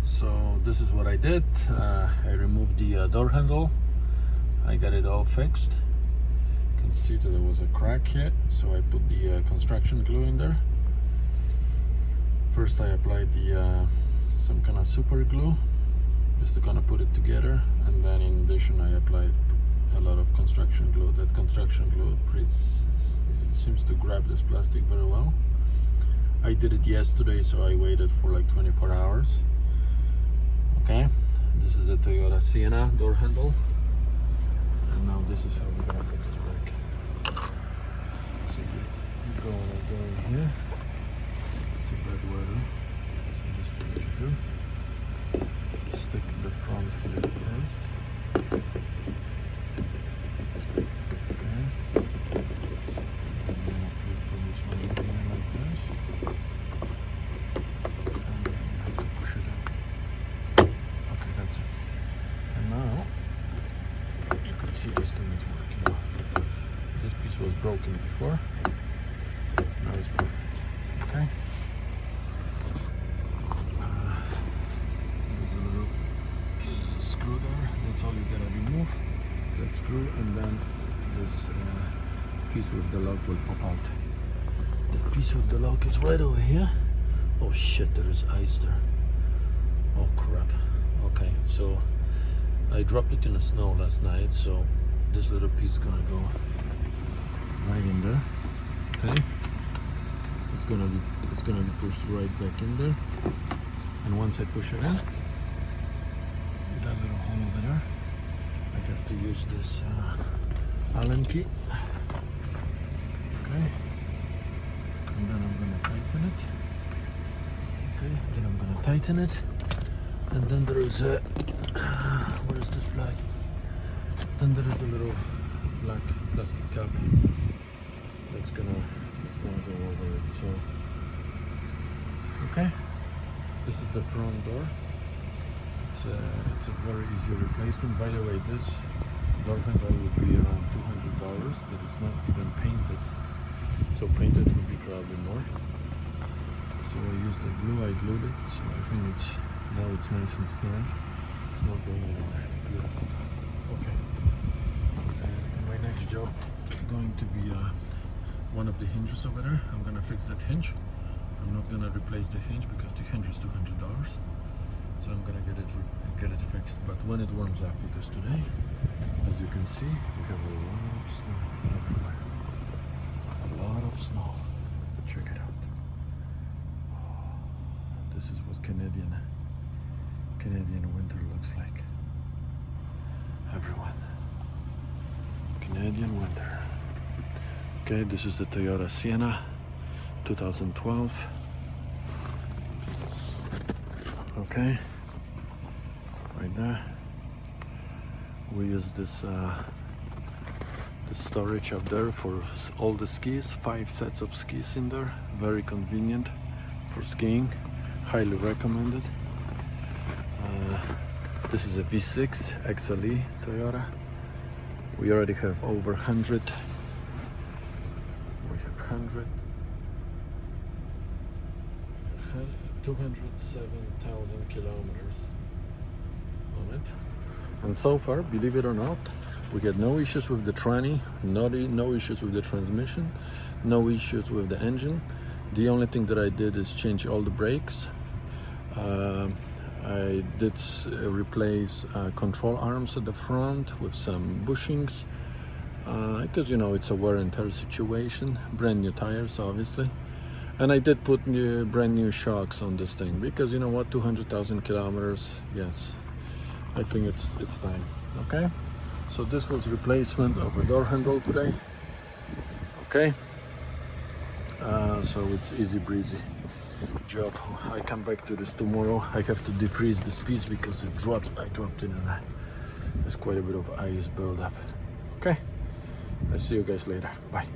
So this is what I did. I removed the door handle. I got it all fixed. You can see that there was a crack here, so I put the construction glue in there. First I applied the some kind of super glue just to kind of put it together, and then in addition I applied a lot of construction glue. That construction glue seems to grab this plastic very well. I did it yesterday, so I waited for like 24 hours. Okay, this is a Toyota Sienna door handle, and now this is how we're gonna put this back. So you go in here. It's a bad weather, so this is what you do. Stick the front here first. Okay. And then I put this one in here like this. And then you have to push it in. Okay, that's it. And now you can see this thing is working. This piece was broken before. Now it's perfect. Okay. Screw there, that's all you gotta remove. That screw, and then this piece with the lock will pop out. The piece with the lock is right over here. Oh shit, there is ice there. Oh crap. Okay, so I dropped it in the snow last night, so this little piece is gonna go right in there. Okay, it's gonna be pushed right back in there, and once I push it in, that little hole over there, I have to use this Allen key. Okay, and then I'm gonna tighten it. Okay, then I'm gonna tighten it, and then there is a what is this black? Then there is a little black plastic cap that's gonna go over it. So okay, this is the front door. It's a very easy replacement. By the way, this door handle would be around $200. That is not even painted. So painted would be probably more. So I used the glue, I glued it. So I think now it's nice and snug. It's not going anywhere. Beautiful. Okay. And my next job is going to be one of the hinges over there. I'm gonna fix that hinge. I'm not gonna replace the hinge because the hinge is $200. So I'm gonna get it fixed, but when it warms up, because today, as you can see, we have a lot of snow everywhere. A lot of snow. Check it out. Oh, this is what Canadian winter looks like. Everyone. Canadian winter. Okay, this is the Toyota Sienna 2012. Okay, right there. We use this storage up there for all the skis. 5 sets of skis in there. Very convenient for skiing. Highly recommended. This is a V6 XLE Toyota. We already have over 100. We have 207,000 kilometers on it, and so far, believe it or not, we had no issues with the tranny, no issues with the transmission, no issues with the engine. The only thing that I did is change all the brakes. I did replace control arms at the front with some bushings, because you know it's a wear and tear situation. Brand new tires, obviously. And I did put brand new shocks on this thing because you know what, 200,000 kilometers. Yes, I think it's time. Okay, so this was replacement of a door handle today. Okay, so it's easy breezy job. I come back to this tomorrow. I have to defreeze this piece because I dropped it in, and there's quite a bit of ice buildup. Okay, I'll see you guys later. Bye.